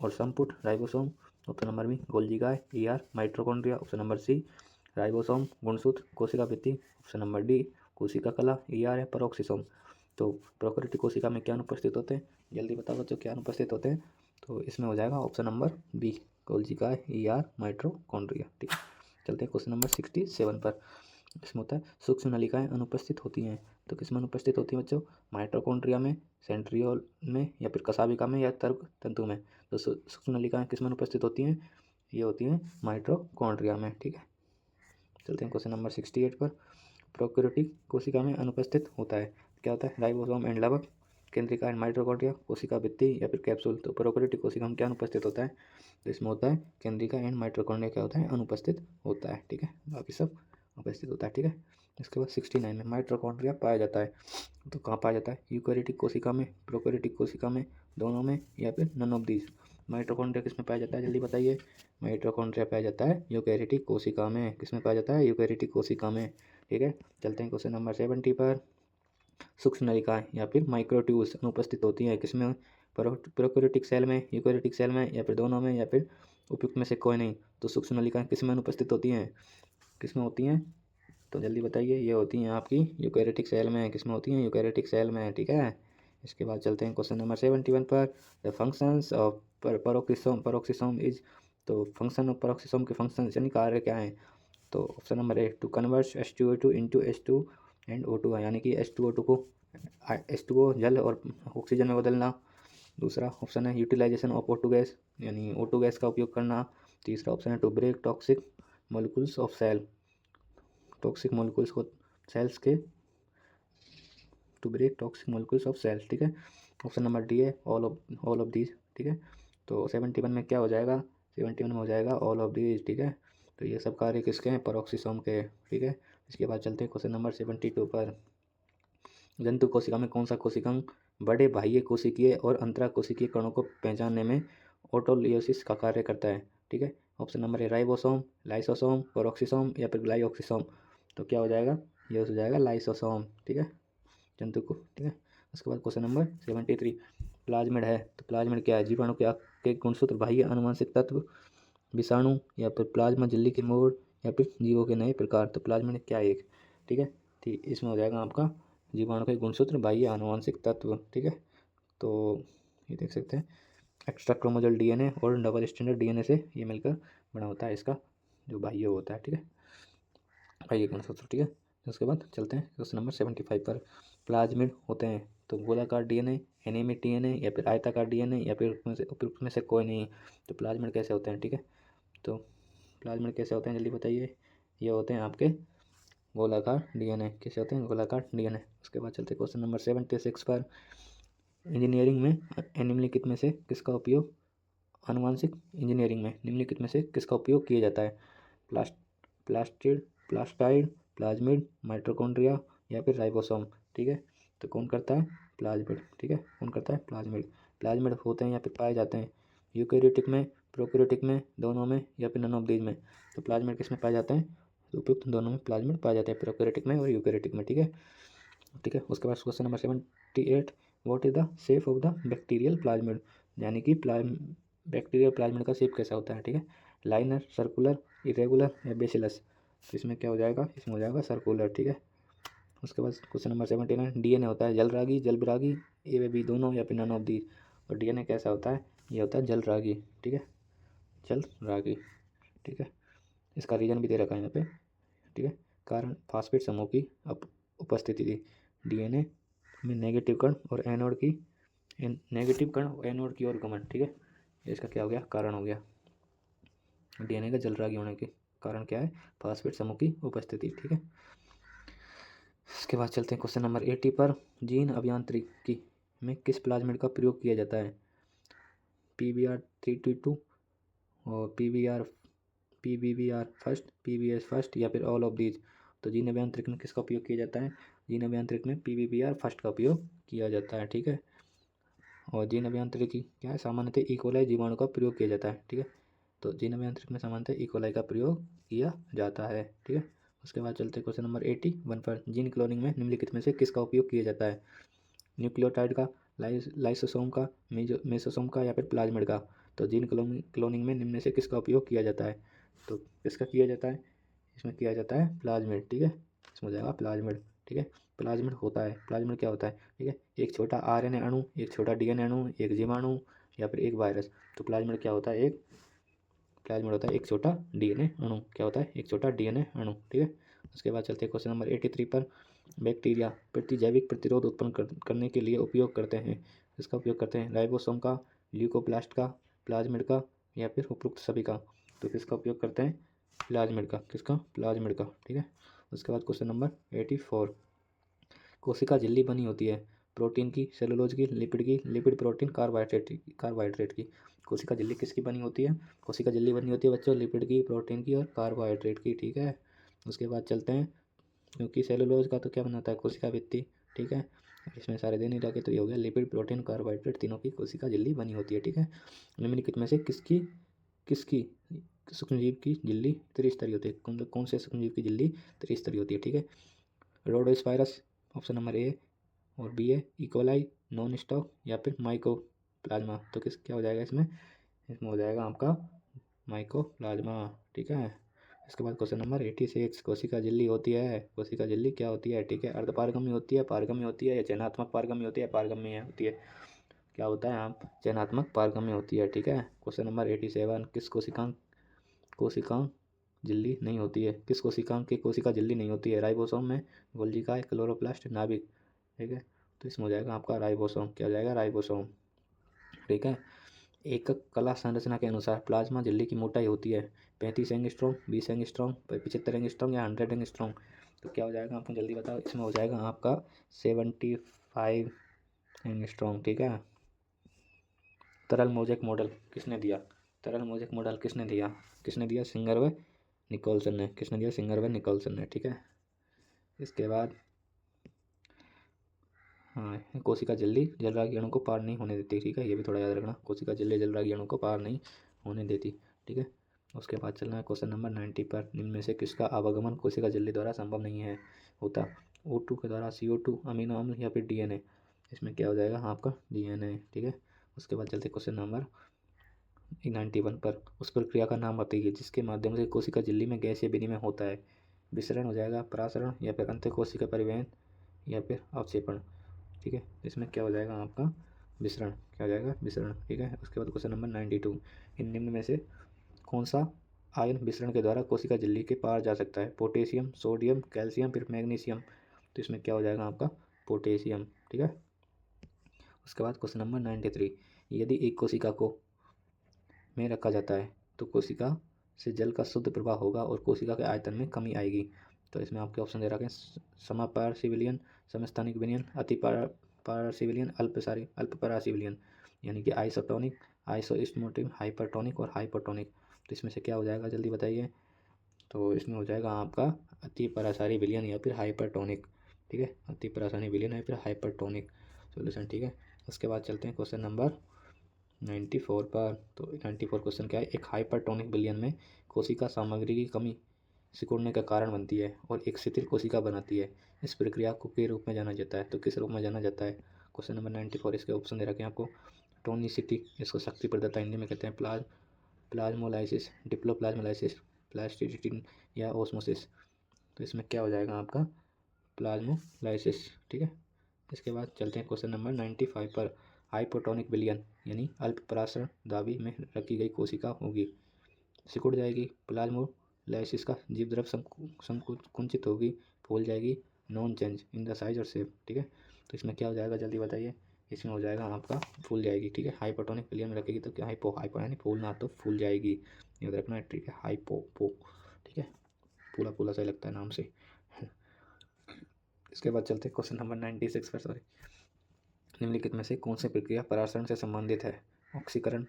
और संपुट, ribosome, option number B Golgi गाय, ER mitochondria, option number C ribosome गुणसूत्र, कोशिका भित्ति, ऑप्शन नंबर डी कोशिका कला, ईआर है परोक्सिसोम। तो प्रोकैरियोटिक कोशिका में क्या अनुपस्थित होते हैं, जल्दी बताओ बच्चों क्या अनुपस्थित होते हैं। तो इसमें हो जाएगा ऑप्शन नंबर बी गोल्गी गाय, ईआर माइटोकॉन्ड्रिया, ठीक है। चलते हैं क्वेश्चन नंबर 67 पर। इसमें होता है सूक्ष्म नलिकाएं अनुपस्थित होती हैं, तो किसमें अनुपस्थित होती हैं बच्चों, माइटोकॉन्ड्रिया में, सेंट्रियोल में, या फिर कशाभिका में, या तर्क तंतु में। तो सूक्ष्म नलिकाएं किसमें अनुपस्थित होती हैं, ये होती हैं माइटोकॉन्ड्रिया में, ठीक है। चलते हैं क्वेश्चन नंबर 68 पर। प्रोकैरियोटिक कोशिका में अनुपस्थित होता है, क्या होता है, राइबोसोम एंड लवक, केंद्रिका एंड माइटोकॉन्ड्रिया, कोशिका भित्ति या फिर कैप्सूल। तो प्रोकैरियोटिक कोशिका में क्या अनुपस्थित होता है, तो इसमें होता है केंद्रिका एंड माइटोकॉन्ड्रिया क्या होता है, अनुपस्थित होता है, ठीक है। बाकी सब उपस्थित होता है, ठीक है। इसके बाद 69 में माइटोकॉन्ड्रिया पाया जाता है, तो कहाँ पाया जाता है, यूकैरियोटिक कोशिका में, प्रोकैरियोटिक कोशिका में, दोनों में, या फिर नन ऑफ दीज। माइटोकॉन्ड्रिया किस में पाया जाता है, जल्दी बताइए। माइटोकॉन्ड्रिया पाया जाता है यूकैरियोटिक कोशिका में, किसमें पाया जाता है, यूकैरियोटिक कोशिका में, ठीक है। चलते हैं क्वेश्चन नंबर 70 पर। सूक्ष्म नलिकाएं या फिर माइक्रोट्यूब्स अनुपस्थित होती हैं किसमें, प्रोकैरियोटिक सेल में, यूकैरियोटिक सेल में, या फिर दोनों में, या फिर उपयुक्त में से कोई नहीं। तो सूक्ष्म नलिकाएं किसमें अनुपस्थित होती हैं, किसमें होती हैं, तो जल्दी बताइए। ये होती हैं आपकी यूकैरियोटिक सेल में। किस में होती हैं? यूकैरियोटिक सेल में, ठीक है। इसके बाद चलते हैं क्वेश्चन नंबर 71 पर। The functions of peroxisome is. तो फंक्शन ऑफ पेरोक्सिसोम के फंक्शन यानी कार्य क्या है? तो option number A, to convert H2O2 into H2 and O2 है, यानी कि H2O2 को H2O जल और ऑक्सीजन में बदलना। दूसरा ऑप्शन है यूटिलाइजेशन ऑफ O2 गैस, यानी O2 गैस का उपयोग करना। तीसरा ऑप्शन है to break toxic molecules of cell, toxic molecules को सेल्स के, to break toxic molecules of cells, ठीक है। ऑप्शन नंबर डी है ऑल ऑफ दीज, ठीक है। तो 71 में क्या हो जाएगा? 71 में हो जाएगा ऑल ऑफ दीज, ठीक है। तो ये सब कार्य किसके हैं? पेरोक्सिसोम के, ठीक है। इसके बाद चलते हैं क्वेश्चन नंबर 72 पर। जंतु कोशिका में कौन सा कोशिकांग बड़े बाह्य कोशिकीय और अंतरा कोशिकीय कणों को पहचानने में ऑटोलियोसिस का कार्य करता है, ठीक है। ऑप्शन नंबर ए, राइबोसोम, लाइसोसोम, पेरोक्सिसोम या फिर ग्लाइऑक्सिसोम। तो क्या हो जाएगा? ये हो जाएगा लाइसोसोम, ठीक है, जंतु को, ठीक है। उसके बाद क्वेश्चन नंबर 73, प्लाज्मिड है। तो प्लाज्मिड क्या है? जीवाणु के गुणसूत्र बाह्य आनुवंशिक तत्व, विषाणु या फिर प्लाज्मा झिल्ली के मोड़ या फिर जीवों के नए प्रकार। तो प्लाज्मिड क्या है? एक, ठीक है। ठीक, इसमें हो जाएगा आपका जीवाणु के गुणसूत्र बाह्य आनुवंशिक तत्व, ठीक है। तो ये देख सकते हैं एक्स्ट्रा क्रोमोजोल डीएनए और डबल स्टैंडर्ड डीएनए से ये मिलकर बना होता है इसका जो बाह्य होता है, ठीक है, बाह्य गुणसूत्र, ठीक है। उसके बाद चलते हैं क्वेश्चन नंबर 75 पर। प्लाज्मिड होते हैं तो गोलाकार डीएनए, एनीमिक डीएनए या फिर आयताकार डीएनए या फिर उपयुक्त में से कोई नहीं। तो प्लाज्मिड कैसे होते हैं, ठीक है। तो प्लाज्मिड कैसे होते हैं जल्दी बताइए। ये होते हैं आपके गोलाकार डीएनए। कैसे होते हैं? गोलाकार डीएनए। उसके बाद चलते क्वेश्चन नंबर 76 पर। इंजीनियरिंग में निम्नलिखित में से किसका उपयोग, आनुवांशिक इंजीनियरिंग में निम्नलिखित में से किसका उपयोग किया जाता है? प्लास्ट प्लास्टिड प्लास्टाइड, प्लाज्मिड, माइटोकॉन्ड्रिया या फिर राइबोसोम, ठीक है। तो कौन करता है? प्लाज्मिड, ठीक है। कौन करता है? प्लाज्मिड। प्लाज्मिड होते हैं या फिर पाए जाते हैं यूकैरियोटिक में, प्रोकैरियोटिक में, दोनों में या फिर नन ऑफ दीज में। तो प्लाज्मिड किस में पाए जाते हैं? तो उपयुक्त दोनों में प्लाज्मिड पाए जाते हैं, प्रोकैरियोटिक में और यूकैरियोटिक में, ठीक है, ठीक है। उसके बाद question number 78, what is the shape of the bacterial plasmid, यानी कि बैक्टीरियल प्लाज्मिड का शेप कैसा होता है, ठीक है। लाइनर, सर्कुलर, इरेगुलर या बेसिलस। तो इसमें क्या हो जाएगा? इसमें हो जाएगा सर्कुलर, ठीक है। उसके बाद क्वेश्चन नंबर 79, डीएनए होता है जलरागी, जलविरागी, ए व बी दोनों या फिर नन ऑफ दी। और डीएनए कैसा होता है? ये होता है जलरागी, ठीक है, जलरागी, ठीक है। इसका रीजन भी दे रखा है यहाँ पे, ठीक है। कारण फास्फेट समूह की उपस्थिति थी डीएनए में, नेगेटिव कण और एनोड की नेगेटिव कण और एनोड की ओर गमन, ठीक है। इसका क्या हो गया? कारण हो गया। डीएनए का जलरागी होने के कारण क्या है? फास्फेट समूह की उपस्थिति, ठीक है। इसके बाद चलते हैं क्वेश्चन नंबर 80 पर। जीन अभियांत्रिकी में किस प्लाज्मिड का प्रयोग किया जाता है? PBr322 और PBR फर्स्ट, PBS फर्स्ट या फिर ऑल ऑफ दीज। तो जीन अभियांत्रिकी में किसका उपयोग किया जाता है? जीन अभियांत्रिकी में PBR फर्स्ट का उपयोग किया जाता है, ठीक है। और जीन अभियांत्रिकी क्या है? सामान्यतः इकोलाई जीवाणु का प्रयोग किया जाता है, ठीक है। तो जीन अभियांत्रिकी में सामान्यतः इकोलाई का प्रयोग किया जाता है, ठीक है। उसके बाद चलते क्वेश्चन नंबर 81 पर। जीन क्लोनिंग में निम्नलिखित में से किसका उपयोग किया जाता है? न्यूक्लियोटाइड का, लाइसोसोम का, मेसोसोम का या फिर प्लाज्मिड का। तो जीन क्लोनिंग में निम्न में से किसका उपयोग किया जाता है? तो किसका किया जाता है? इसमें किया जाता है प्लाज्मिड, ठीक है। इसमें हो जाएगा प्लाज्मिड, ठीक है। प्लाज्मिड होता है, प्लाज्मिड क्या होता है, ठीक है, एक छोटा आरएनए अणु, एक छोटा डीएनए अणु, एक जीवाणु या फिर एक वायरस। तो प्लाज्मिड क्या होता है? प्लाज्मिड होता है एक छोटा डीएनए अणु। क्या होता है? एक छोटा डीएनए अणु, ठीक है। उसके बाद चलते हैं क्वेश्चन नंबर 83 पर। बैक्टीरिया प्रतिजैविक प्रतिरोध उत्पन्न करने के लिए उपयोग करते हैं, इसका उपयोग करते हैं राइबोसोम का, ल्यूकोप्लास्ट का, प्लाज्मिड का या फिर उपरोक्त सभी का। तो किसका उपयोग करते हैं? प्लाज्मिड का। किसका? प्लाज्मिड का, ठीक है। उसके बाद क्वेश्चन नंबर 84, कोशिका झिल्ली बनी होती है प्रोटीन की, सेलुलोज की, लिपिड की, लिपिड, प्रोटीन, कार्बोहाइड्रेट की। कोशिका झिल्ली किसकी बनी होती है? कोशिका झिल्ली बनी होती है बच्चों लिपिड की, प्रोटीन की और कार्बोहाइड्रेट की, ठीक है। उसके बाद चलते हैं, क्योंकि सेलुलोज का तो क्या बनाता है? कोशिका भित्ति, ठीक है। इसमें सारे दे नहीं रखे तो ये हो गया लिपिड, प्रोटीन, कार्बोहाइड्रेट तीनों की कोशिका झिल्ली बनी होती है, ठीक है। निम्नलिखित में से किसकी किसकी सूक्ष्मजीव की झिल्ली त्रिस्तरीय होती है? कौन से सूक्ष्मजीव की झिल्ली त्रिस्तरीय होती है, ठीक है। रोडोस्पायरस ऑप्शन नंबर ए और बी है, इकोलाई, नॉन स्टॉक या फिर माइको प्लाज्मा। तो किस क्या हो जाएगा इसमें? इसमें हो जाएगा आपका माइको प्लाज्मा, ठीक है। इसके बाद क्वेश्चन नंबर 86, कोशिका झिल्ली होती है, कोशिका झिल्ली क्या होती है, ठीक है। अर्धपारगम्य होती है, पारगम्य होती है, या चयनात्मक पारगम्य होती है, पारगम्य होती है, क्या होता है आप, चयनात्मक पारगम्य होती है, ठीक है। क्वेश्चन नंबर 87, किस कोशिकांग कोशिकांग झिल्ली नहीं होती है, किस कोशिकांग की कोशिका झिल्ली नहीं होती है, राइबोसोम में, गोल्गी काय, क्लोरोप्लास्ट, नाभिक, ठीक है। तो इसमें हो जाएगा आपका राइबोसोम, क्या हो जाएगा, राइबोसोम, ठीक है। एकक कला संरचना के अनुसार प्लाज्मा झिल्ली की मोटाई होती है 35 एंगस्ट्रॉम, 20 एंगस्ट्रॉम, 75 एंगस्ट्रॉम या 100 एंगस्ट्रॉम। तो क्या हो जाएगा आपको जल्दी बताओ, इसमें हो जाएगा आपका 75 एंगस्ट्रॉम, ठीक है। तरल मोजेक मॉडल किसने दिया, तरल मोजेक मॉडल किसने दिया, किसने दिया, सिंगर व निकोलसन ने, किसने दिया, सिंगर व निकोलसन ने, ठीक है। इसके बाद हाँ, कोशिका झिल्ली जलराशि अणु को पार नहीं होने देती, ठीक है, ये भी थोड़ा याद रखना, कोशिका झिल्ली जलराशि अणु को पार नहीं होने देती, ठीक है। उसके बाद चलना है क्वेश्चन नंबर 90 पर, निम्न में से किसका आवागमन कोशिका झिल्ली द्वारा संभव नहीं है होता, O2 के द्वारा, CO2, अमीनो अम्ल, या फिर DNA। इसमें क्या हो जाएगा आपका DNA, ठीक है। उसके बाद चलते क्वेश्चन नंबर 91 पर, उस प्रक्रिया का नाम बताइए जिसके माध्यम से कोशिका झिल्ली में गैसीय विनिमय होता है, विसरण हो जाएगा, परासरण, या फिर अंत कोशिका परिवहन, या फिर अवक्षेपण, ठीक है। इसमें क्या हो जाएगा आपका, विसरण, क्या हो जाएगा, विसरण, ठीक है। उसके बाद क्वेश्चन नंबर 92, इन निम्न में से कौन सा आयन विसरण के द्वारा कोशिका झिल्ली के पार जा सकता है, पोटेशियम, सोडियम, कैल्शियम, फिर मैग्नीशियम। तो इसमें क्या हो जाएगा आपका, पोटेशियम, ठीक है। उसके बाद क्वेश्चन नंबर 93, यदि एक कोशिका को में रखा जाता है तो कोशिका से जल का शुद्ध प्रवाह होगा और कोशिका के आयतन में कमी आएगी। तो इसमें आपके ऑप्शन दे रखे हैं, समापार्शिविलियन, समस्थानिक विलयन, अति पार्शिविलियन, अल्प यानी कि आइसोटोनिक, आइसोस्मोटिक, हाइपरटोनिक और हाइपोटोनिक। तो इसमें से क्या हो जाएगा जल्दी बताइए, तो इसमें हो जाएगा आपका अति परासारी विलयन या फिर हाइपरटोनिक, ठीक है, अति परासारी विलयन या फिर हाइपरटोनिक सोल्यूशन, ठीक है। उसके बाद चलते हैं क्वेश्चन नंबर 94 पर। तो 94 क्वेश्चन क्या है, एक हाइपरटोनिक विलयन में कोशिका सामग्री की कमी सिकुड़ने का कारण बनती है और एक शिथिल कोशिका बनाती है, इस प्रक्रिया को के रूप में जाना जाता है, तो किस रूप में जाना जाता है। क्वेश्चन नंबर 94, इसके ऑप्शन दे रखे हैं आपको, टोनिसिटी, इसको शक्ति प्रदाता हिंदी में कहते हैं, प्लाज्मोलाइसिस, डिप्लोप्लाज्मोलाइसिस, प्लास्टिसिटी, या ओस्मोसिस। तो इसमें क्या हो जाएगा आपका, प्लाज्मोलाइसिस, ठीक है। इसके बाद चलते हैं क्वेश्चन नंबर 95 पर, हाइपोटोनिक विलयन यानी अल्प परासरण दाबी में रखी गई कोशिका होगी, सिकुड़ जाएगी, प्लाज्मोलाइसिस का जीव द्रव संकुचित होगी, फूल जाएगी, non change in the size और शेप, ठीक है। तो इसमें क्या हो जाएगा जल्दी बताइए, इसमें हो जाएगा आपका फूल जाएगी, ठीक है। हाइपोटोनिक विलयन में रखेगी तो क्या, हाइपो यानी फूल ना, तो फूल जाएगी, याद रखना है, ठीक है, हाइपो, ठीक है, पूरा पूरा सा लगता है नाम से। इसके बाद चलते हैं क्वेश्चन नंबर 96 पर, सॉरी, निम्नलिखित में से कौन सी प्रक्रिया परासरण से संबंधित है, ऑक्सीकरण,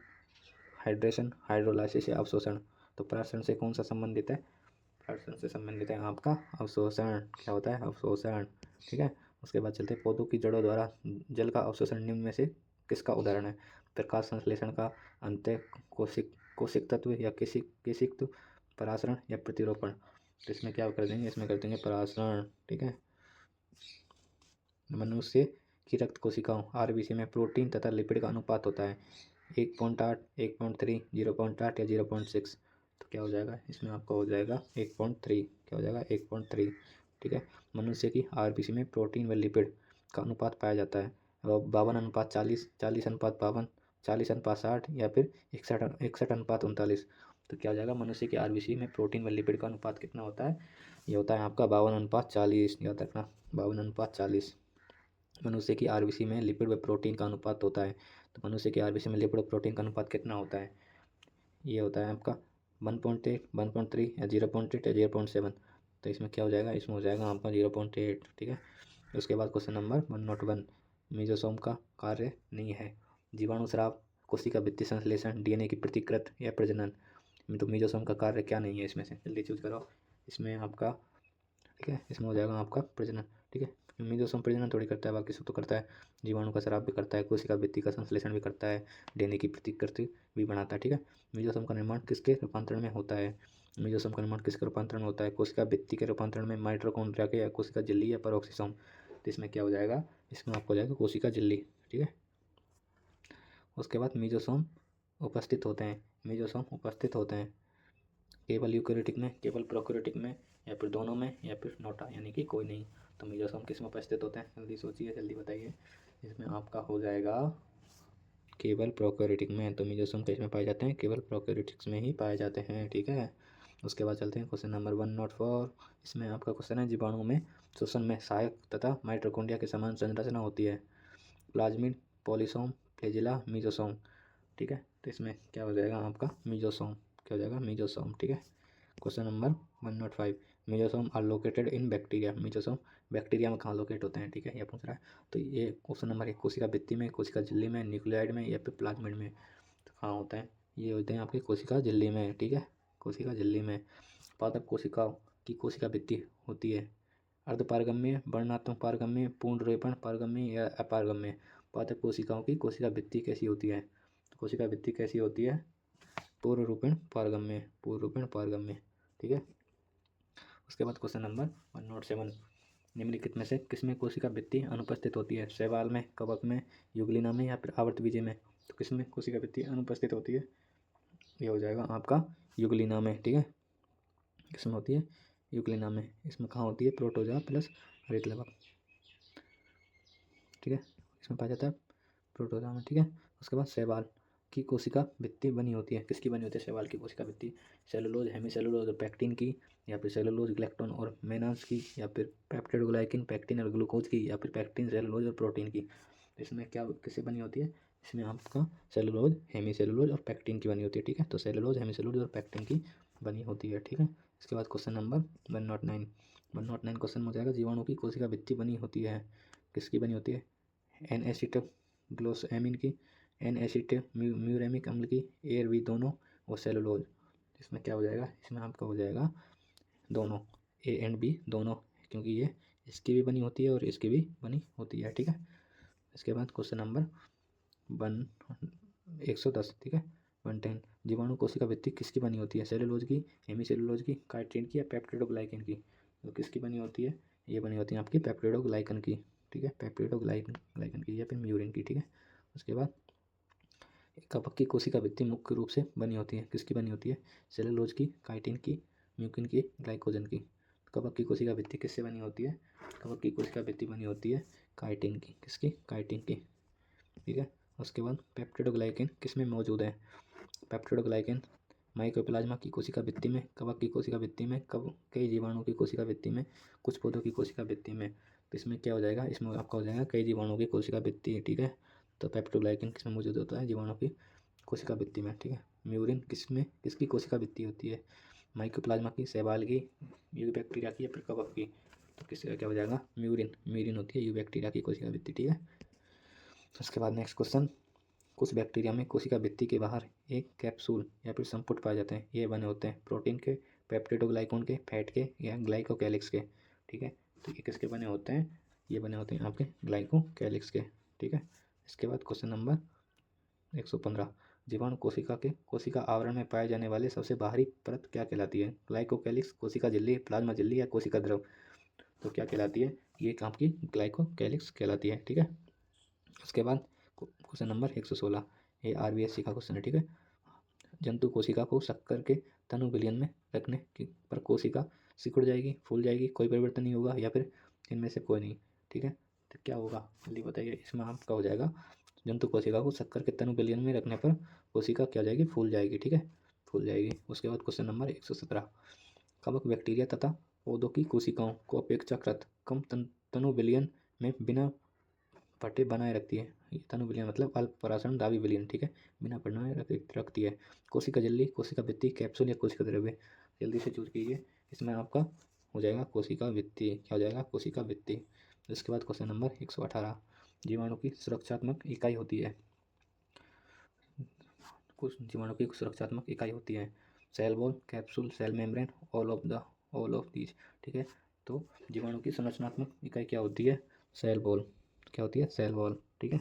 हाइड्रेशन, हाइड्रोलाइसिस या अवशोषण। तो परासरण से कौन सा संबंधित है, परासरण से संबंधित है आपका अवशोषण, क्या होता है, अवशोषण, ठीक है। उसके बाद चलते हैं, पौधों की जड़ों द्वारा जल का अवशोषण निम्न में से किसका उदाहरण है, प्रकाश संश्लेषण का, अंत कोशिक तत्व या केशिक परासरण या प्रतिरोपण। तो इसमें क्या कर देंगे, इसमें कर देंगे परासरण, ठीक है। मनुष्य की रक्त कोशिकाओं आरबीसी में प्रोटीन तथा लिपिड का अनुपात होता है 1.8, 1.3, 0.8 या 0.6। तो क्या हो जाएगा, इसमें आपका हो जाएगा 1.3, क्या हो जाएगा 1.3, ठीक है। मनुष्य की आरबीसी में प्रोटीन व लिपिड का अनुपात पाया जाता है 52:40, 40:52, 40:60 या फिर 61:39। तो क्या हो जाएगा, मनुष्य की आरबीसी में प्रोटीन व लिपिड का अनुपात कितना होता है, ये होता है आपका 52:40, याद रखना 52:40। मनुष्य की आरबीसी में लिपिड व प्रोटीन का अनुपात होता है, तो मनुष्य की आरबीसी में लिपिड और प्रोटीन का अनुपात कितना होता है, ये होता है आपका 1.8, 1.3 या 0.8 या 0.7। तो इसमें क्या हो जाएगा, इसमें हो जाएगा आपका 0.8, ठीक है। उसके बाद क्वेश्चन नंबर 101, मीजोसोम का कार्य नहीं है, जीवाणु स्राव, कोशिका भित्ति संश्लेषण, डीएनए की प्रतिकृत या प्रजनन। तो मीजोसोम का कार्य क्या नहीं है, इसमें से जल्दी चूज करो, इसमें आपका, ठीक है, इसमें हो जाएगा आपका प्रजनन, ठीक है। मीजोसोम प्रजनन थोड़ी करता है, बाकी सब तो करता है, जीवाणु का स्राव भी करता है, कोशिका भित्ति का संश्लेषण भी करता है, डीएनए की प्रतिकृति भी बनाता है, ठीक है। मीजोसोम का निर्माण किसके रूपांतरण में होता है, मीजोसोम का निर्माण किसके रूपांतरण में होता है, कोशिका भित्ति के रूपांतरण में, माइटोकॉन्ड्रिया के, या कोशिका झिल्ली या परोक्सिसोम। तो इसमें क्या हो जाएगा, इसमें आपको हो जाएगा कोशिका झिल्ली, ठीक है। उसके बाद मीजोसोम उपस्थित होते हैं, मीजोसोम उपस्थित होते हैं केवल यूकेरियोटिक में, केवल प्रोकैरियोटिक में, या फिर दोनों में, या फिर नोटा यानी कि कोई नहीं। तो मेजोसोम किस में उपस्थित होते हैं, जल्दी सोचिए, जल्दी बताइए। इसमें आपका हो जाएगा केवल प्रोकैरियोटिक में। तो मेजोसोम किस में पाए जाते हैं, केवल प्रोकैरियोटिक्स में ही पाए जाते हैं, ठीक है। उसके बाद चलते हैं क्वेश्चन नंबर 104। इसमें आपका क्वेश्चन है, जीवाणु में श्वसन में सहायक तथा माइटोकॉन्ड्रिया के समान संरचना होती है। प्लाज्मिड, पॉलीसोम, फ्लैजिला, मीजोसोम, ठीक है। तो इसमें क्या हो जाएगा आपका मीजोसोम, क्या हो जाएगा मीजोसोम, ठीक है। Question number 105, mesosome are located in bacteria. Mesosome bacteria में कहाँ लोकेट होते हैं, ठीक है, ये पूछ रहा है। तो ये क्वेश्चन नंबर 1 कोशिका भित्ति में, कोशिका झिल्ली में, न्यूक्लियाइड में, या फिर प्लाज्मिड में। तो कहाँ होते हैं, ये होते हैं आपकी कोशिका झिल्ली में, ठीक है, कोशिका झिल्ली में। पादप कोशिकाओं की कोशिका भित्ति होती है अर्धपारगम्य, वर्णात्मक पारगम्य, पूर्णरेपण पारगम्य या अपारगम्य। पादप कोशिकाओं की कोशिका भित्ति कैसी होती है, तो कोशिका भित्ति कैसी होती है, पूर्णरूपेण पारगम्य, पूर्णरूपेण पारगम्य, ठीक है। उसके बाद क्वेश्चन नंबर 107, निम्नलिखित में से किसमें कोशिका भित्ति अनुपस्थित होती है। शैवाल में, कवक में, युग्लिना में, या फिर आवर्तबीज में। तो किसमें कोशिका भित्ति अनुपस्थित होती है, ये हो जाएगा आपका युग्लिना में, ठीक है। किसमें होती है, युग्लिना में। इसमें कहाँ होती है, प्रोटोजा प्लस हरित लवक, ठीक है, इसमें पाया जाता है प्रोटोजा में, ठीक है। उसके बाद शैवाल की कोशिका भित्ति बनी होती है, किसकी बनी होती है शैवाल की कोशिका भित्ति, सेलुलोज, हेमीसेलुलोज और पैक्टिन की, या फिर सेलुलोज, ग्लैक्टोन और मेनास की, या फिर पेप्टिडोग्लाइकिन, पैक्टिन और ग्लूकोज की, या फिर पैक्टिन, सेलुलोज और प्रोटीन की। तो इसमें क्या किससे बनी होती है, इसमें आपका सेलुलोज, हेमीसेलुलोज और पैक्टिन की बनी होती है, ठीक है। तो सेलुलोज, हेमीसेलुलोज और पैक्टिन की बनी होती है, ठीक है। इसके बाद क्वेश्चन नंबर 109 क्वेश्चन हो जाएगा, जीवाणु की कोशिका भित्ति बनी होती है, किसकी बनी होती है, एन एसिटोग्लोसामिन की, एन एसिटोम्यूरेमिक अम्ल की, ए और बी दोनों, और सेलुलोज। इसमें क्या हो जाएगा, इसमें आपका हो जाएगा दोनों, ए एंड बी दोनों, क्योंकि ये इसकी भी बनी होती है और इसकी भी बनी होती है, ठीक है। इसके बाद क्वेश्चन नंबर 110, ठीक है, 110, जीवाणु कोशिका भित्ति किसकी बनी होती है, सेलुलोज की, हेमीसेलुलोज की, काइटिन की, या पेप्टिडोग्लाइकन की। तो किसकी बनी होती है, ये बनी होती है आपकी पेप्टिडोग्लाइकन की, ठीक है, पेप्टिडोग्लाइकन की, या फिर म्यूरिन की, ठीक है। उसके बाद कवक की कोशिका भित्ति मुख्य रूप से बनी होती है, किसकी बनी होती है, सेलुलोज की, काइटिन की, म्यूकिन की, ग्लाइकोजन की। कवक की कोशिका भित्ति किससे बनी होती है, कवक की कोशिका भित्ति बनी होती है काइटिन की, किसकी, काइटिन की, ठीक है। उसके बाद पेप्टिडोग्लाइकन किस में मौजूद है, पेप्टिडोग्लाइकन माइकोप्लाज्मा की कोशिका भित्ति में, कवक की कोशिका भित्ति में, कई जीवाणु की कोशिका भित्ति में, कुछ पौधों की कोशिका भित्ति में। तो इसमें क्या हो जाएगा, इसमें आपका हो जाएगा कई जीवाणुओं की कोशिका भित्ति, ठीक है। तो पेप्टिडोग्लाइकन किसमें मौजूद होता है, जीवाणु की कोशिका भित्ति में, ठीक है। म्यूरिन किसमें, किसकी कोशिका भित्ति होती है, माइकोप्लाज्मा की, शैवाल की, यूबैक्टीरिया की, या फिर कवक की। तो किसका क्या हो जाएगा, म्यूरिन होती है यूबैक्टीरिया की कोशिका भित्ति, ठीक है। उसके बाद नेक्स्ट क्वेश्चन, कुछ बैक्टीरिया में कोशिका भित्ति के बाहर एक कैप्सूल या फिर संपुट पाए जाते हैं, ये बने होते हैं प्रोटीन के, पेप्टिडोग्लाइकन के, फैट के, या ग्लाइकोकैलिक्स के, ठीक है। तो ये किसके बने होते हैं, ये बने होते हैं आपके ग्लाइकोकैलिक्स के, ठीक है। इसके बाद क्वेश्चन नंबर 115, जीवाणु कोशिका आवरण में पाए जाने वाले सबसे बाहरी परत क्या कहलाती है, ग्लाइकोकैलिक्स, कोशिका झिल्ली, प्लाज्मा झिल्ली, या कोशिका द्रव। तो क्या कहलाती है, ये आपकी ग्लाइकोकैलिक्स कहलाती है, ठीक है। उसके बाद क्वेश्चन नंबर 116, ये RBSC का क्वेश्चन है, ठीक है। जंतु कोशिका को शक्कर के तनु विलयन में रखने पर कोशिका सिकुड़ जाएगी, फूल जाएगी, कोई परिवर्तन नहीं होगा, या फिर इनमें से कोई नहीं, ठीक है। तो क्या होगा जल्दी बताइए, इसमें आपका हो जाएगा, जंतु कोशिका को शक्कर के तनु विलयन में रखने पर कोशिका क्या हो जाएगी, फूल जाएगी, ठीक है, फूल जाएगी। उसके बाद क्वेश्चन नंबर 117, कवक बैक्टीरिया तथा पौधों की कोशिकाओं को अपेक्षाकृत कम तनु विलयन में बिना फटे बनाए रखती है। ये तनु विलयन मतलब अल्प पराशरण दाबी विलयन, ठीक है, बिना बनाए रखती है। कोशिका झिल्ली, कोशिका भित्ति, कैप्सूल, या कोशिका द्रव्य। जल्दी से चूज कीजिए, इसमें आपका हो जाएगा कोशिका भित्ति, क्या हो जाएगा, कोशिका भित्ति। इसके बाद क्वेश्चन नंबर 118, जीवाणु की सुरक्षात्मक इकाई होती है, कुछ जीवाणु की सुरक्षात्मक इकाई होती है, cell wall, capsule, cell membrane, all of these, ठीक है। तो जीवाणु की संरचनात्मक इकाई क्या होती है, सेल वॉल, क्या होती है, सेल वॉल, ठीक है।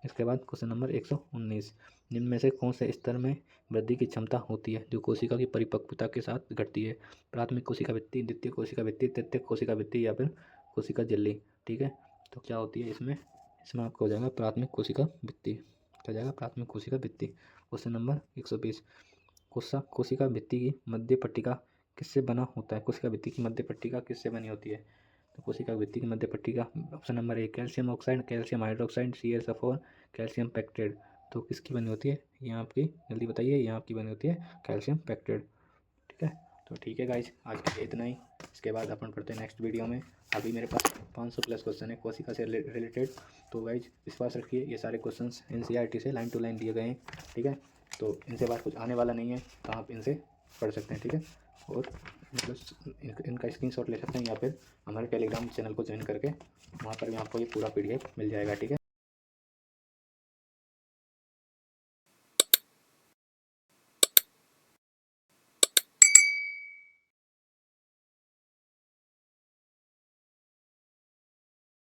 इसके बाद क्वेश्चन नंबर 119, निम्न में से कौन से स्तर में वृद्धि की क्षमता होती है जो कोशिका की परिपक्वता के साथ घटती है, प्राथमिक कोशिका भित्ति, द्वितीय कोशिका भित्ति, तृतीयक कोशिका भित्ति, या फिर कोशिका झिल्ली, ठीक है। तो क्या होती है इसमें, इसमें आपका हो जाएगा प्राथमिक कोशिका भित्ति, क्या हो जाएगा, प्राथमिक कोशिका भित्ति। क्वेश्चन नंबर 120, कोशिका भित्ति की मध्य पट्टिका किससे बना होता है? कोशिका भित्ति की मध्य पट्टिका किससे बनी होती है? तो कोशिका भित्ति की मध्य पट्टिका option number 1 calcium oxide, calcium hydroxide, CaSO4, calcium pectate. तो किसकी बनी होती है? यहाँ आपकी जल्दी बताइए, यहाँ आपकी बनी होती है कैल्शियम पेक्टेट। ठीक है, तो ठीक है गाइज, आज के लिए इतना ही। इसके बाद अपन पढ़ते हैं नेक्स्ट वीडियो में। अभी मेरे पास 500 प्लस क्वेश्चन है कोशिका से रिलेटेड। तो गाइज विश्वास रखिए, ये सारे क्वेश्चंस NCERT से लाइन टू लाइन दिए गए हैं। ठीक है, तो इनसे बात कुछ आने वाला नहीं है, तो आप इनसे पढ़ सकते हैं। ठीक है, और मतलब इनका स्क्रीनशॉट ले सकते हैं, या फिर हमारे टेलीग्राम चैनल को ज्वाइन करके वहाँ पर भी आपको ये पूरा PDF मिल जाएगा। ठीक है।